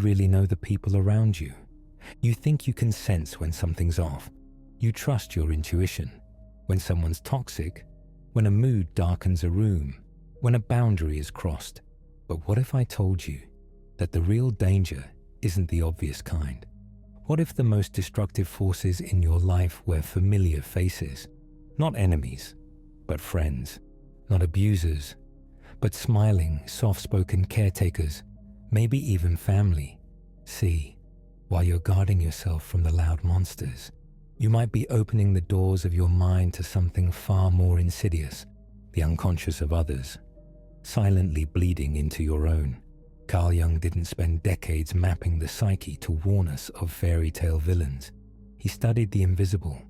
really know the people around you. You think you can sense when something's off. You trust your intuition. When someone's toxic, when a mood darkens a room, when a boundary is crossed. But what if I told you that the real danger isn't the obvious kind? What if the most destructive forces in your life were familiar faces? Not enemies, but friends. Not abusers, but smiling, soft-spoken caretakers, maybe even family. See, while you're guarding yourself from the loud monsters, you might be opening the doors of your mind to something far more insidious, the unconscious of others, silently bleeding into your own. Carl Jung didn't spend decades mapping the psyche to warn us of fairy tale villains. He studied the invisible.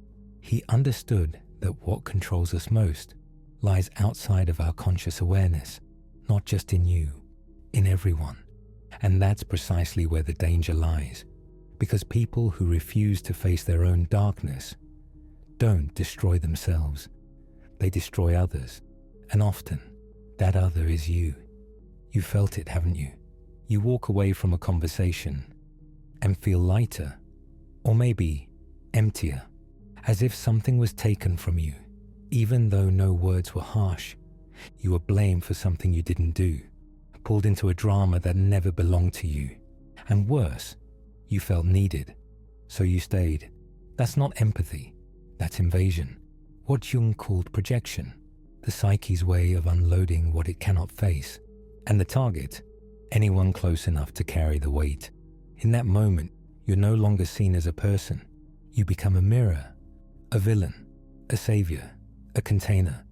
He understood that what controls us most lies outside of our conscious awareness, not just in you, in everyone. And that's precisely where the danger lies, because people who refuse to face their own darkness don't destroy themselves. They destroy others, and often that other is you. You felt it, haven't you? You walk away from a conversation and feel lighter, or maybe emptier, as if something was taken from you. Even though no words were harsh, you were blamed for something you didn't do, pulled into a drama that never belonged to you. And worse, you felt needed, so you stayed. That's not empathy, that's invasion. What Jung called projection, the psyche's way of unloading what it cannot face. And the target, anyone close enough to carry the weight. In that moment, you're no longer seen as a person. You become a mirror, a villain, a savior, a container.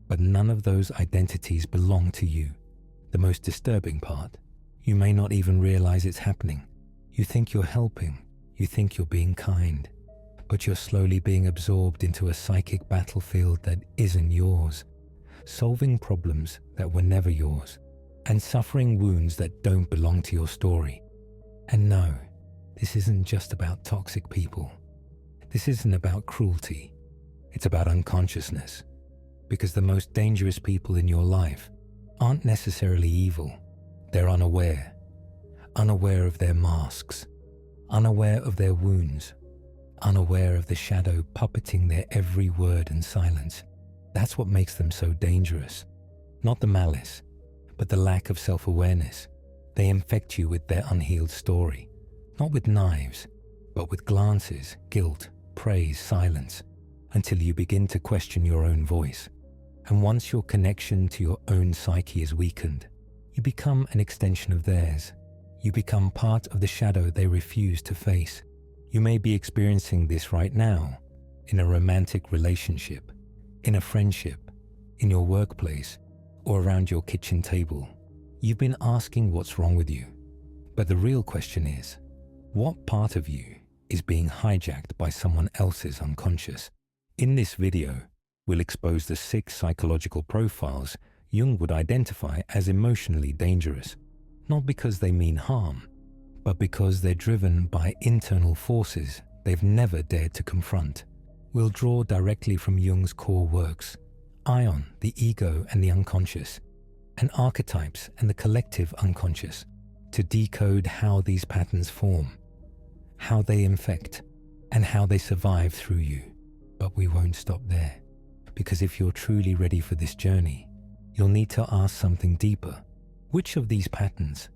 But none of those identities belong to you. The most disturbing part, you may not even realize it's happening. You think you're helping, you think you're being kind, but you're slowly being absorbed into a psychic battlefield that isn't yours, solving problems that were never yours, and suffering wounds that don't belong to your story. And no, this isn't just about toxic people. This isn't about cruelty. It's about unconsciousness. Because the most dangerous people in your life aren't necessarily evil. They're unaware. Unaware of their masks. Unaware of their wounds. Unaware of the shadow puppeting their every word and silence. That's what makes them so dangerous. Not the malice, but the lack of self-awareness. They infect you with their unhealed story. Not with knives, but with glances, guilt, praise, silence, until you begin to question your own voice. And once your connection to your own psyche is weakened, you become an extension of theirs. You become part of the shadow they refuse to face. You may be experiencing this right now, in a romantic relationship, in a friendship, in your workplace, or around your kitchen table. You've been asking what's wrong with you. But the real question is, what part of you is being hijacked by someone else's unconscious? In this video, we'll expose the 6 psychological profiles Jung would identify as emotionally dangerous, not because they mean harm, but because they're driven by internal forces they've never dared to confront. We'll draw directly from Jung's core works, Ion, the ego and the unconscious, and archetypes and the collective unconscious, to decode how these patterns form, how they infect, and how they survive through you. But we won't stop there, because if you're truly ready for this journey, you'll need to ask something deeper. Which of these patterns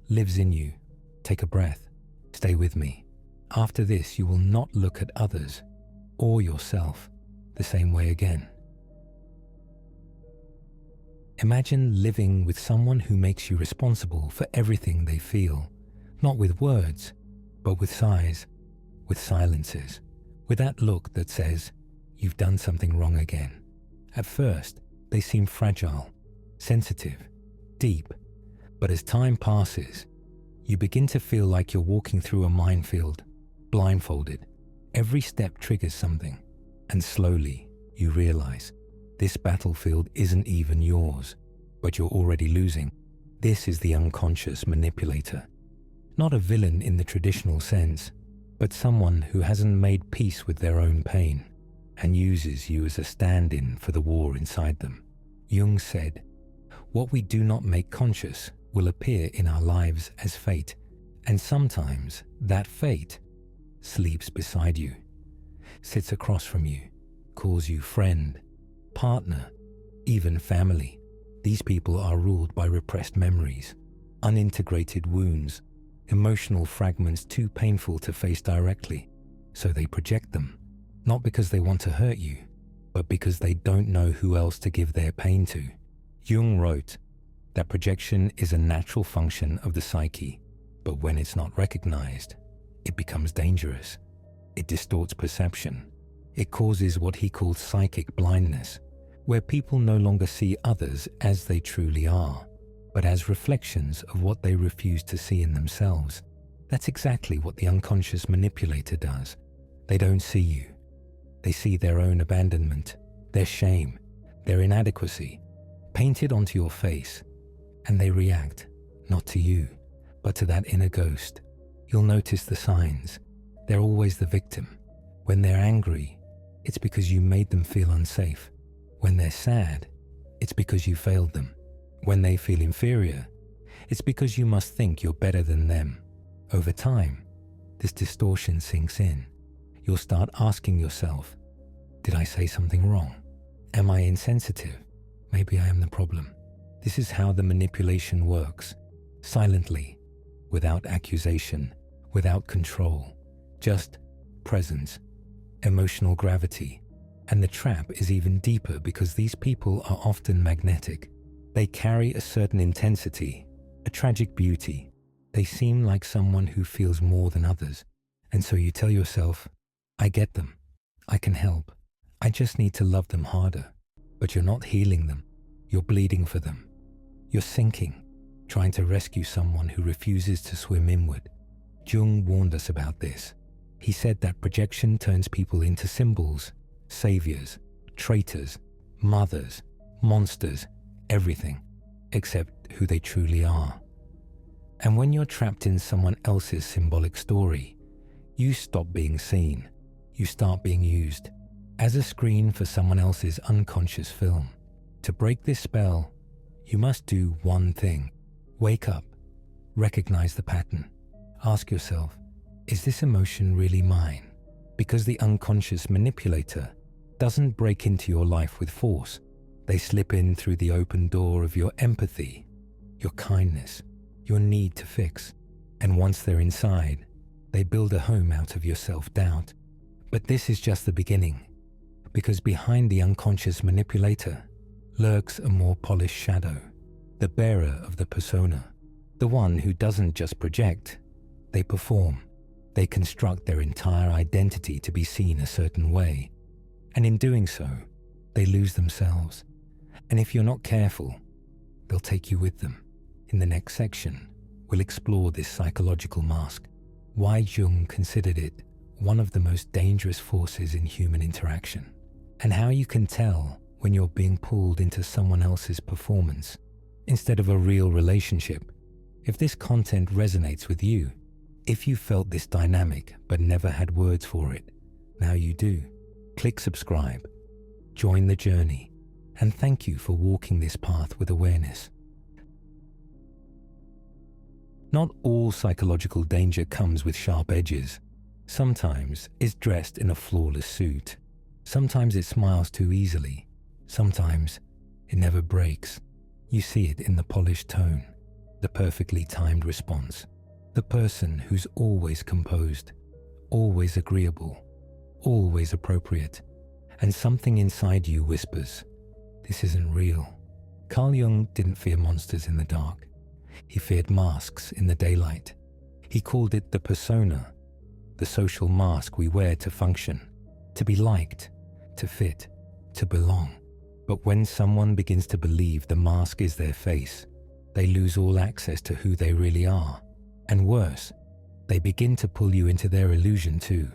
lives in you? Take a breath. Stay with me. After this, you will not look at others or yourself the same way again. Imagine living with someone who makes you responsible for everything they feel, not with words, but with sighs, with silences, with that look that says, you've done something wrong again. At first, they seem fragile, sensitive, deep, but as time passes, you begin to feel like you're walking through a minefield, blindfolded. Every step triggers something, and slowly you realize this battlefield isn't even yours, but you're already losing. This is the unconscious manipulator. Not a villain in the traditional sense, but someone who hasn't made peace with their own pain and uses you as a stand-in for the war inside them. Jung said, "What we do not make conscious will appear in our lives as fate, And sometimes that fate sleeps beside you, sits across from you, calls you friend, partner, even family. These people are ruled by repressed memories, unintegrated wounds, emotional fragments too painful to face directly, so they project them, not because they want to hurt you, but because they don't know who else to give their pain to. Jung wrote that projection is a natural function of the psyche, but when it's not recognized, it becomes dangerous. It distorts perception. It causes what he called psychic blindness, where people no longer see others as they truly are, but as reflections of what they refuse to see in themselves. That's exactly what the unconscious manipulator does. They don't see you. They see their own abandonment, their shame, their inadequacy, painted onto your face, and they react, not to you, but to that inner ghost. You'll notice the signs. They're always the victim. When they're angry, it's because you made them feel unsafe. When they're sad, it's because you failed them. When they feel inferior, it's because you must think you're better than them. Over time, this distortion sinks in. You'll start asking yourself, did I say something wrong? Am I insensitive? Maybe I am the problem. This is how the manipulation works. Silently, without accusation, without control, just presence, emotional gravity. And the trap is even deeper because these people are often magnetic. They carry a certain intensity, a tragic beauty. They seem like someone who feels more than others. And so you tell yourself, I get them. I can help. I just need to love them harder. But you're not healing them. You're bleeding for them. You're sinking, trying to rescue someone who refuses to swim inward. Jung warned us about this. He said that projection turns people into symbols, saviors, traitors, mothers, monsters, everything, except who they truly are. And when you're trapped in someone else's symbolic story, you stop being seen. You start being used as a screen for someone else's unconscious film. To break this spell, you must do one thing. Wake up, recognize the pattern. Ask yourself, is this emotion really mine? Because the unconscious manipulator doesn't break into your life with force. They slip in through the open door of your empathy, your kindness, your need to fix. And once they're inside, they build a home out of your self-doubt. But this is just the beginning, because behind the unconscious manipulator lurks a more polished shadow, the bearer of the persona, the one who doesn't just project, they perform. They construct their entire identity to be seen a certain way, and in doing so, they lose themselves. And if you're not careful, they'll take you with them. In the next section, we'll explore this psychological mask, why Jung considered it one of the most dangerous forces in human interaction, and how you can tell when you're being pulled into someone else's performance instead of a real relationship. If this content resonates with you, if you felt this dynamic but never had words for it, now you do. Click subscribe, join the journey, and thank you for walking this path with awareness. Not all psychological danger comes with sharp edges. Sometimes it's dressed in a flawless suit. Sometimes it smiles too easily. Sometimes it never breaks. You see it in the polished tone, the perfectly timed response, the person who's always composed, always agreeable, always appropriate, and something inside you whispers, this isn't real. Carl Jung didn't fear monsters in the dark. He feared masks in the daylight. He called it the persona, the social mask we wear to function, to be liked, to fit, to belong. But when someone begins to believe the mask is their face, they lose all access to who they really are. And worse, they begin to pull you into their illusion too.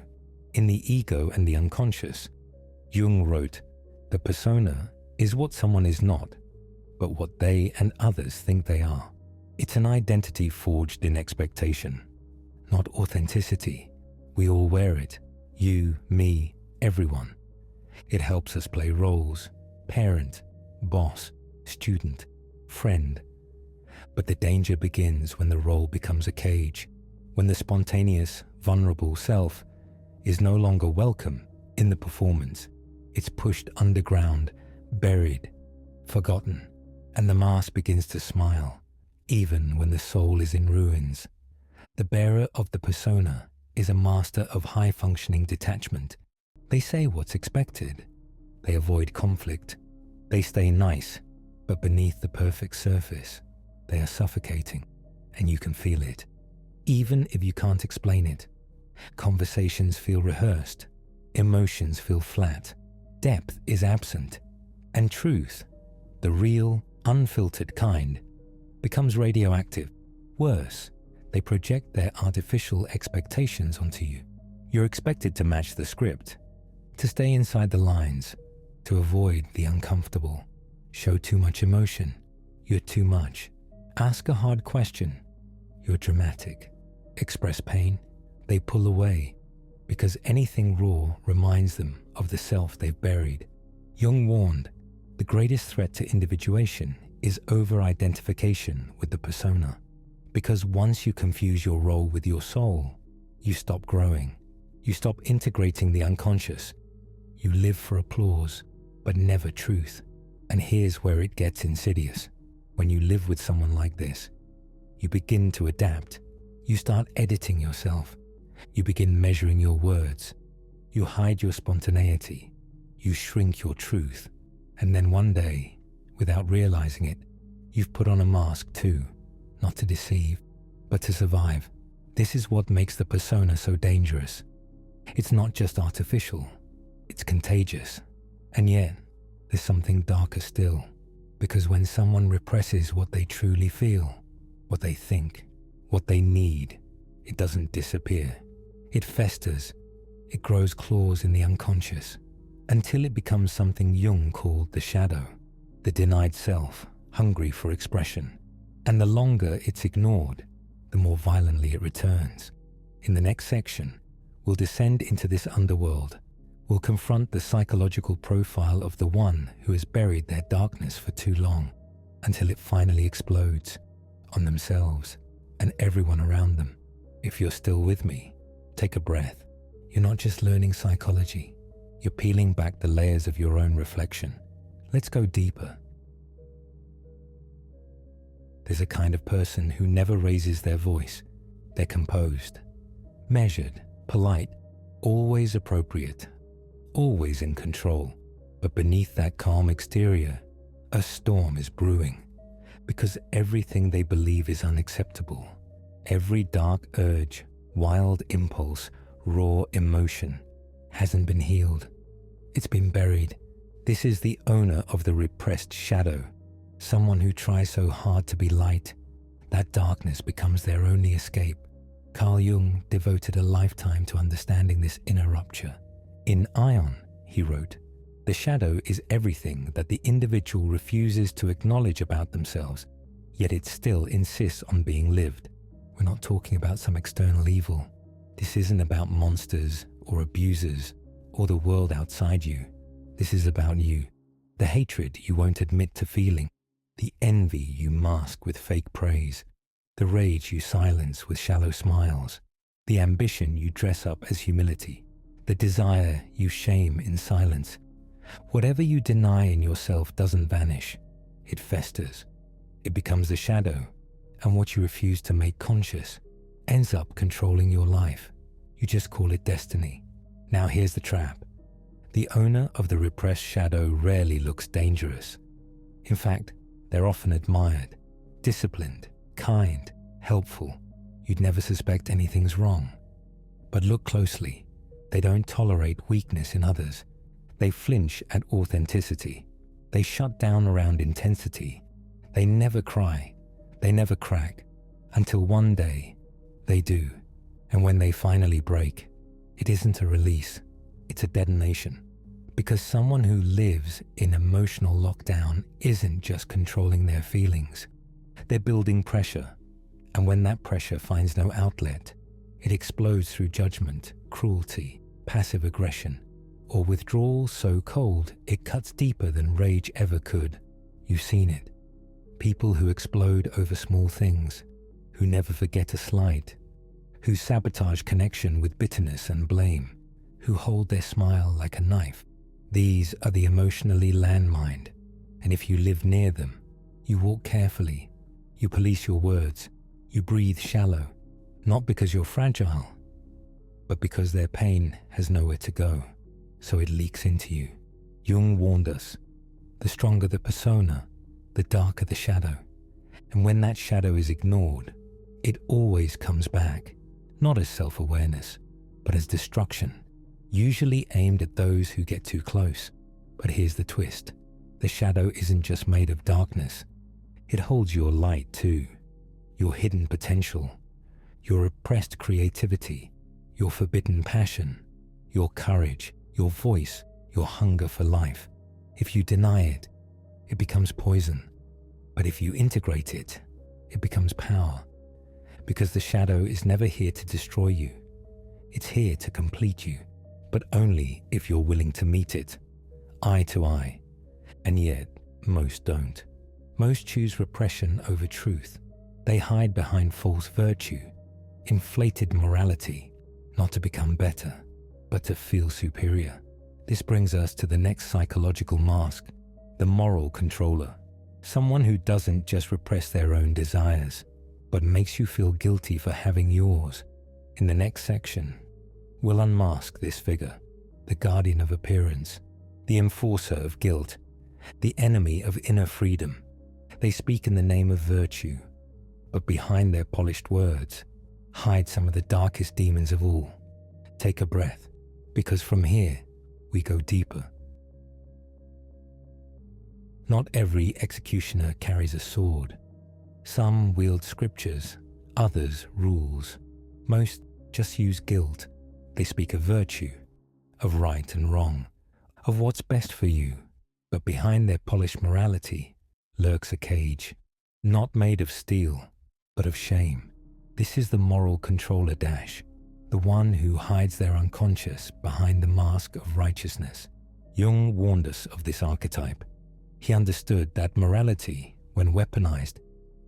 In The Ego and the Unconscious, Jung wrote, the persona is what someone is not, but what they and others think they are. It's an identity forged in expectation, not authenticity. We all wear it, you, me, everyone. It helps us play roles, parent, boss, student, friend. But the danger begins when the role becomes a cage, when the spontaneous, vulnerable self is no longer welcome in the performance. It's pushed underground, buried, forgotten, and the mask begins to smile, even when the soul is in ruins. The bearer of the persona is a master of high-functioning detachment. They say what's expected. They avoid conflict. They stay nice, but beneath the perfect surface, they are suffocating, and you can feel it. Even if you can't explain it, conversations feel rehearsed, emotions feel flat, depth is absent, and truth, the real, unfiltered kind, becomes radioactive. Worse, they project their artificial expectations onto you. You're expected to match the script, to stay inside the lines, to avoid the uncomfortable, show too much emotion, you're too much, ask a hard question, you're dramatic, express pain, they pull away, because anything raw reminds them of the self they've buried. Jung warned, the greatest threat to individuation is over-identification with the persona, because once you confuse your role with your soul, you stop growing, you stop integrating the unconscious, you live for applause, but never truth. And here's where it gets insidious. When you live with someone like this, you begin to adapt. You start editing yourself. You begin measuring your words. You hide your spontaneity. You shrink your truth. And then one day, without realizing it, you've put on a mask too, not to deceive, but to survive. This is what makes the persona so dangerous. It's not just artificial, it's contagious. And yet, there's something darker still, because when someone represses what they truly feel, what they think, what they need, it doesn't disappear. It festers, it grows claws in the unconscious, until it becomes something Jung called the shadow, the denied self, hungry for expression. And the longer it's ignored, the more violently it returns. In the next section, we'll descend into this underworld. We'll confront the psychological profile of the one who has buried their darkness for too long, until it finally explodes on themselves and everyone around them. If you're still with me, take a breath. You're not just learning psychology, you're peeling back the layers of your own reflection. Let's go deeper. There's a kind of person who never raises their voice. They're composed, measured, polite, always appropriate, always in control. But beneath that calm exterior, a storm is brewing, because everything they believe is unacceptable. Every dark urge, wild impulse, raw emotion hasn't been healed. It's been buried. This is the owner of the repressed shadow, someone who tries so hard to be light. That darkness becomes their only escape. Carl Jung devoted a lifetime to understanding this inner rupture. In Ion, he wrote, the shadow is everything that the individual refuses to acknowledge about themselves, yet it still insists on being lived. We're not talking about some external evil. This isn't about monsters or abusers or the world outside you. This is about you. The hatred you won't admit to feeling, the envy you mask with fake praise, the rage you silence with shallow smiles, the ambition you dress up as humility, the desire you shame in silence. Whatever you deny in yourself doesn't vanish. It festers. It becomes a shadow, and what you refuse to make conscious ends up controlling your life. You just call it destiny. Now here's the trap. The owner of the repressed shadow rarely looks dangerous. In fact, they're often admired, disciplined, kind, helpful. You'd never suspect anything's wrong. But look closely. They don't tolerate weakness in others. They flinch at authenticity. They shut down around intensity. They never cry. They never crack. Until one day, they do. And when they finally break, it isn't a release. It's a detonation. Because someone who lives in emotional lockdown isn't just controlling their feelings. They're building pressure. And when that pressure finds no outlet, it explodes through judgment, cruelty, passive aggression, or withdrawal so cold it cuts deeper than rage ever could. You've seen it. People who explode over small things, who never forget a slight, who sabotage connection with bitterness and blame, who hold their smile like a knife. These are the emotionally landmined, and if you live near them, you walk carefully, you police your words, you breathe shallow, not because you're fragile, but because their pain has nowhere to go, so it leaks into you. Jung warned us, the stronger the persona, the darker the shadow, and when that shadow is ignored, it always comes back, not as self-awareness, but as destruction, usually aimed at those who get too close. But here's the twist. The shadow isn't just made of darkness. It holds your light too, your hidden potential, your repressed creativity, your forbidden passion, your courage, your voice, your hunger for life. If you deny it, it becomes poison. But if you integrate it, it becomes power. Because the shadow is never here to destroy you. It's here to complete you, but only if you're willing to meet it, eye to eye. And yet, most don't. Most choose repression over truth. They hide behind false virtue, inflated morality, not to become better, but to feel superior. This brings us to the next psychological mask, the moral controller. Someone who doesn't just repress their own desires, but makes you feel guilty for having yours. In the next section, we'll unmask this figure, the guardian of appearance, the enforcer of guilt, the enemy of inner freedom. They speak in the name of virtue, but behind their polished words hide some of the darkest demons of all. Take a breath, because from here we go deeper. Not every executioner carries a sword. Some wield scriptures, others rules. Most just use guilt. They speak of virtue, of right and wrong, of what's best for you. But behind their polished morality lurks a cage, not made of steel, but of shame. This is the moral controller dash, the one who hides their unconscious behind the mask of righteousness. Jung warned us of this archetype. He understood that morality, when weaponized,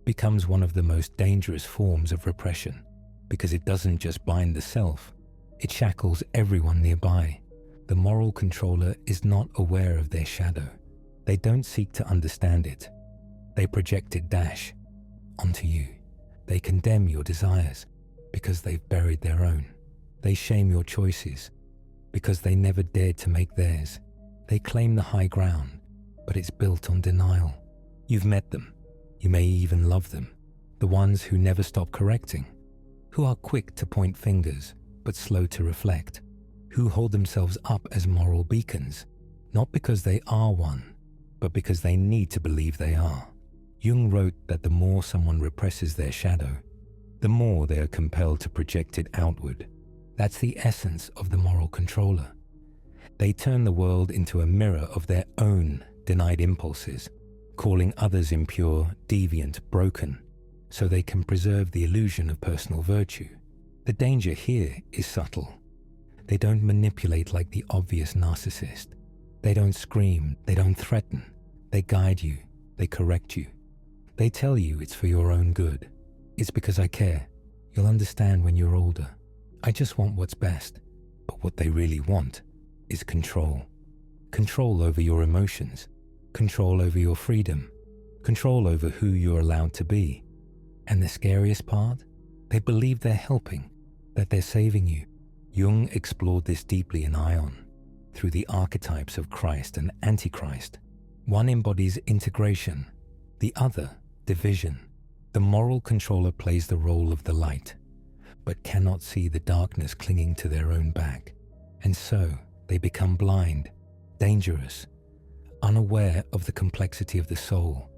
becomes one of the most dangerous forms of repression, because it doesn't just bind the self, it shackles everyone nearby. The moral controller is not aware of their shadow. They don't seek to understand it. They project it onto you. They condemn your desires because they've buried their own. They shame your choices because they never dared to make theirs. They claim the high ground, but it's built on denial. You've met them. You may even love them. The ones who never stop correcting, who are quick to point fingers but slow to reflect, who hold themselves up as moral beacons, not because they are one, but because they need to believe they are. Jung wrote that the more someone represses their shadow, the more they are compelled to project it outward. That's the essence of the moral controller. They turn the world into a mirror of their own denied impulses, calling others impure, deviant, broken, so they can preserve the illusion of personal virtue. The danger here is subtle. They don't manipulate like the obvious narcissist. They don't scream, they don't threaten. They guide you, they correct you. They tell you it's for your own good. It's because I care. You'll understand when you're older. I just want what's best. But what they really want is control. Control over your emotions. Control over your freedom. Control over who you're allowed to be. And the scariest part? They believe they're helping, that they're saving you. Jung explored this deeply in Ion, through the archetypes of Christ and Antichrist. One embodies integration, the other, division. The moral controller plays the role of the light, but cannot see the darkness clinging to their own back. And so they become blind, dangerous, unaware of the complexity of the soul,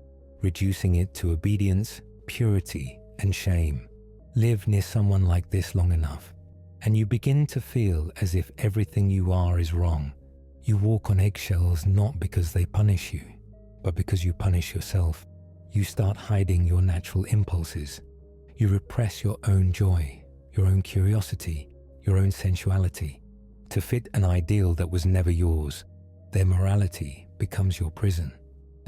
reducing it to obedience, purity, and shame. Live near someone like this long enough, and you begin to feel as if everything you are is wrong. You walk on eggshells not because they punish you, but because you punish yourself. You start hiding your natural impulses. You repress your own joy, your own curiosity, your own sensuality, to fit an ideal that was never yours. Their morality becomes your prison,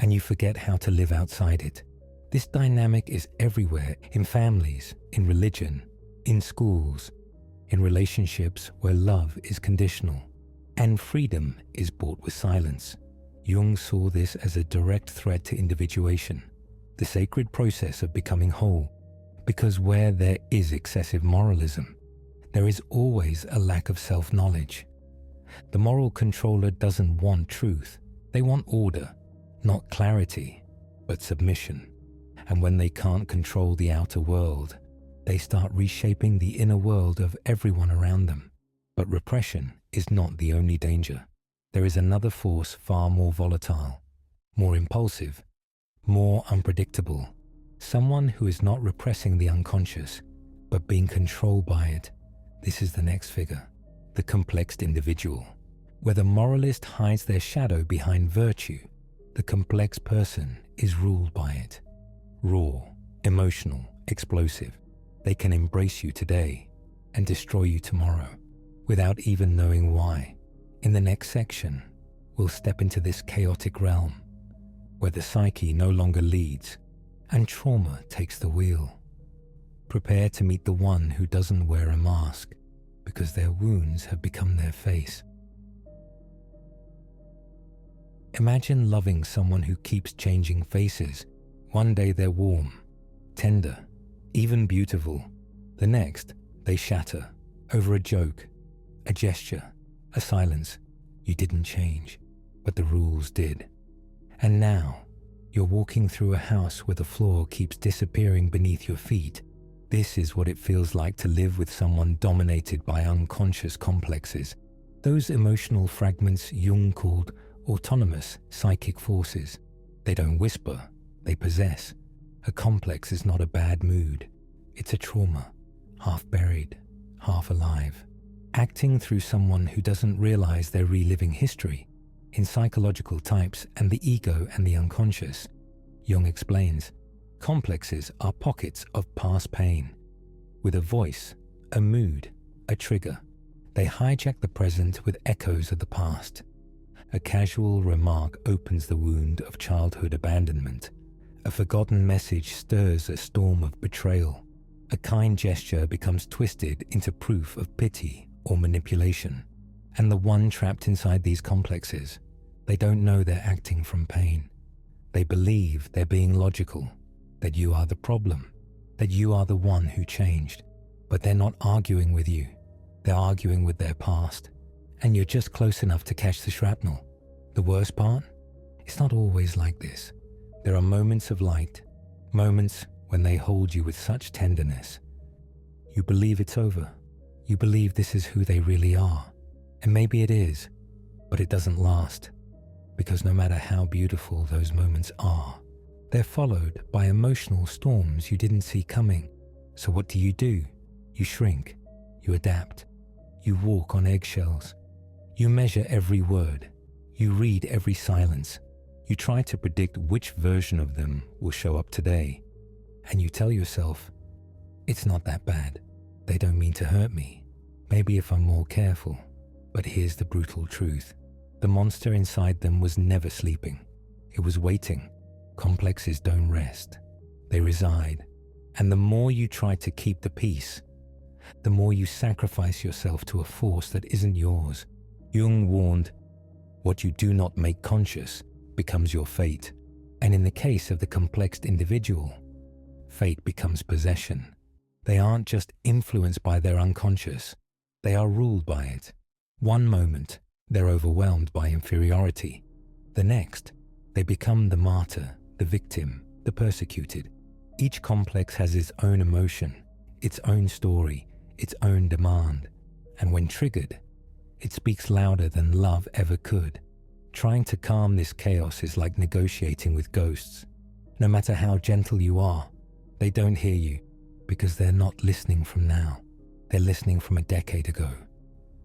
and you forget how to live outside it. This dynamic is everywhere, in families, in religion, in schools, in relationships where love is conditional, and freedom is bought with silence. Jung saw this as a direct threat to individuation, the sacred process of becoming whole, because where there is excessive moralism, there is always a lack of self-knowledge. The moral controller doesn't want truth. They want order, not clarity, but submission. And when they can't control the outer world, they start reshaping the inner world of everyone around them. But repression is not the only danger. There is another force far more volatile, more impulsive, more unpredictable. Someone who is not repressing the unconscious, but being controlled by it. This is the next figure, the complex individual. Where the moralist hides their shadow behind virtue, the complex person is ruled by it. Raw, emotional, explosive. They can embrace you today and destroy you tomorrow without even knowing why. In the next section, we'll step into this chaotic realm where the psyche no longer leads and trauma takes the wheel. Prepare to meet the one who doesn't wear a mask because their wounds have become their face. Imagine loving someone who keeps changing faces. One day they're warm, tender, even beautiful. The next, they shatter over a joke, a gesture, a silence. You didn't change, but the rules did. And now, you're walking through a house where the floor keeps disappearing beneath your feet. This is what it feels like to live with someone dominated by unconscious complexes. Those emotional fragments Jung called autonomous psychic forces. They don't whisper, they possess. A complex is not a bad mood. It's a trauma, half buried, half alive, acting through someone who doesn't realize they're reliving history. In Psychological Types and the Ego and the Unconscious, Jung explains, complexes are pockets of past pain, with a voice, a mood, a trigger. They hijack the present with echoes of the past. A casual remark opens the wound of childhood abandonment. A forgotten message stirs a storm of betrayal. A kind gesture becomes twisted into proof of pity or manipulation. And the one trapped inside these complexes, they don't know they're acting from pain. They believe they're being logical, that you are the problem, that you are the one who changed. But they're not arguing with you. They're arguing with their past. And you're just close enough to catch the shrapnel. The worst part? It's not always like this. There are moments of light, moments when they hold you with such tenderness. You believe it's over. You believe this is who they really are. And maybe it is, but it doesn't last. Because no matter how beautiful those moments are, they're followed by emotional storms you didn't see coming. So what do? You shrink. You adapt. You walk on eggshells. You measure every word. You read every silence. You try to predict which version of them will show up today. And you tell yourself, it's not that bad. They don't mean to hurt me. Maybe if I'm more careful. But here's the brutal truth. The monster inside them was never sleeping. It was waiting. Complexes don't rest. They reside. And the more you try to keep the peace, the more you sacrifice yourself to a force that isn't yours. Jung warned, what you do not make conscious becomes your fate. And in the case of the complexed individual, fate becomes possession. They aren't just influenced by their unconscious. They are ruled by it. One moment, they're overwhelmed by inferiority. The next, they become the martyr, the victim, the persecuted. Each complex has its own emotion, its own story, its own demand. And when triggered, it speaks louder than love ever could. Trying to calm this chaos is like negotiating with ghosts. No matter how gentle you are, they don't hear you because they're not listening from now. They're listening from a decade ago,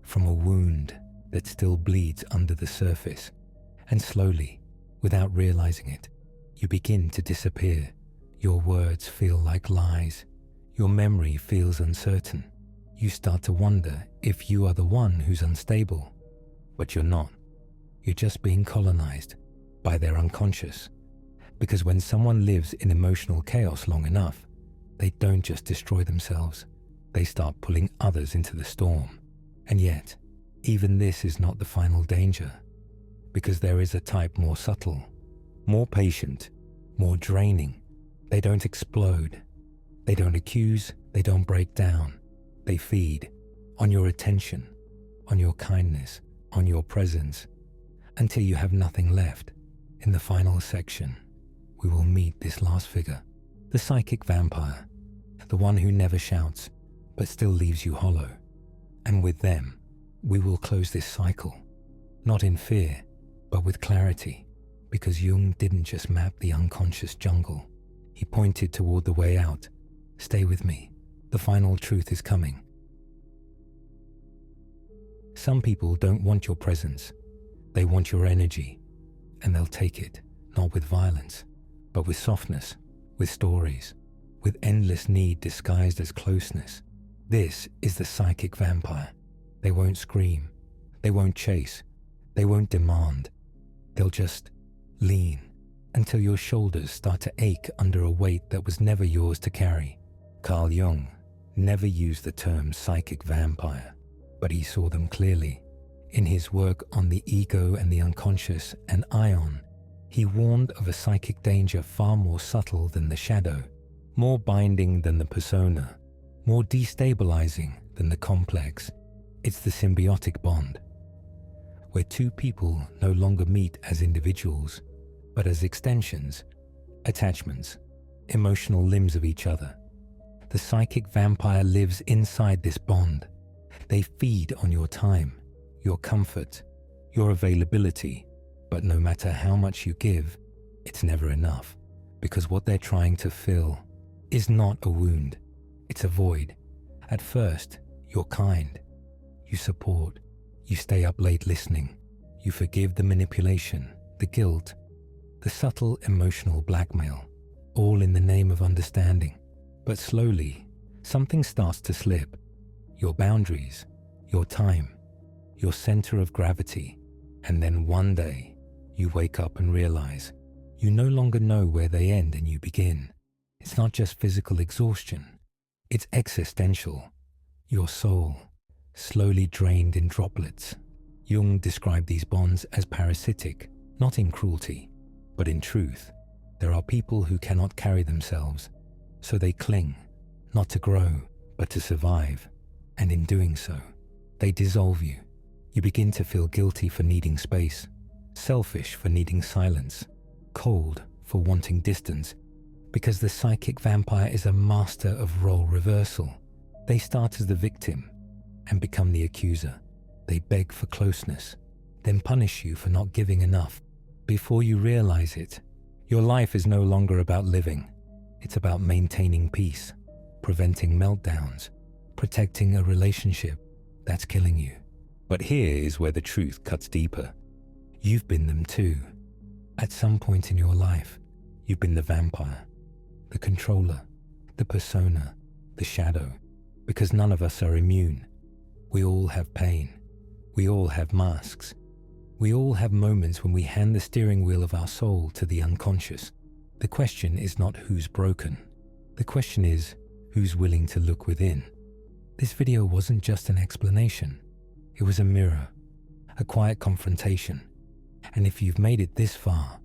from a wound that still bleeds under the surface. And slowly, without realizing it, you begin to disappear. Your words feel like lies. Your memory feels uncertain. You start to wonder if you are the one who's unstable, but you're not. You're just being colonized by their unconscious. Because when someone lives in emotional chaos long enough, they don't just destroy themselves, they start pulling others into the storm. And yet, even this is not the final danger, because there is a type more subtle, more patient, more draining. They don't explode. They don't accuse. They don't break down. They feed on your attention, on your kindness, on your presence, until you have nothing left. In the final section, we will meet this last figure, the psychic vampire, the one who never shouts, but still leaves you hollow. And with them, we will close this cycle, not in fear, but with clarity, because Jung didn't just map the unconscious jungle. He pointed toward the way out. Stay with me. The final truth is coming. Some people don't want your presence. They want your energy, and they'll take it, not with violence, but with softness, with stories, with endless need disguised as closeness. This is the psychic vampire. They won't scream. They won't chase. They won't demand. They'll just lean until your shoulders start to ache under a weight that was never yours to carry. Carl Jung never used the term psychic vampire, but he saw them clearly. In his work on the ego and the unconscious and Ion, he warned of a psychic danger far more subtle than the shadow, more binding than the persona, more destabilizing than the complex. It's the symbiotic bond, where two people no longer meet as individuals, but as extensions, attachments, emotional limbs of each other. The psychic vampire lives inside this bond. They feed on your time, your comfort, your availability, but no matter how much you give, it's never enough, because what they're trying to fill is not a wound, it's a void. At first, you're kind. You support. You stay up late listening. You forgive the manipulation, the guilt, the subtle emotional blackmail, all in the name of understanding. But slowly, something starts to slip. Your boundaries, your time, your center of gravity. And then one day, you wake up and realize you no longer know where they end and you begin. It's not just physical exhaustion. It's existential. Your soul, slowly drained in droplets. Jung described these bonds as parasitic, not in cruelty, but in truth. There are people who cannot carry themselves, so they cling, not to grow, but to survive. And in doing so, they dissolve you. You begin to feel guilty for needing space, selfish for needing silence, cold for wanting distance, because the psychic vampire is a master of role reversal. They start as the victim and become the accuser. They beg for closeness, then punish you for not giving enough. Before you realize it, your life is no longer about living. It's about maintaining peace, preventing meltdowns, protecting a relationship that's killing you. But here is where the truth cuts deeper. You've been them too. At some point in your life, you've been the vampire, the controller, the persona, the shadow, because none of us are immune. We all have pain. We all have masks. We all have moments when we hand the steering wheel of our soul to the unconscious. The question is not who's broken. The question is who's willing to look within. This video wasn't just an explanation. It was a mirror, a quiet confrontation. And if you've made it this far,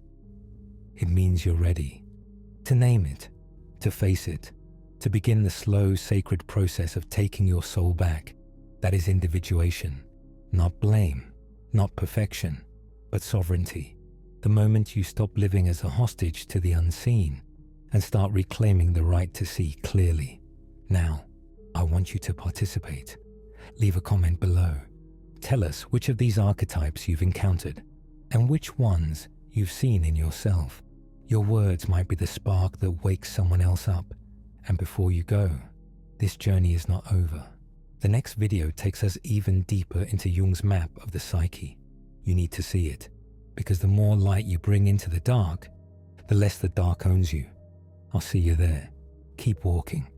it means you're ready to name it, to face it, to begin the slow, sacred process of taking your soul back. That is individuation, not blame, not perfection, but sovereignty. The moment you stop living as a hostage to the unseen and start reclaiming the right to see clearly. Now, I want you to participate. Leave a comment below. Tell us which of these archetypes you've encountered and which ones you've seen in yourself. Your words might be the spark that wakes someone else up. And before you go, this journey is not over. The next video takes us even deeper into Jung's map of the psyche. You need to see it, because the more light you bring into the dark, the less the dark owns you. I'll see you there. Keep walking.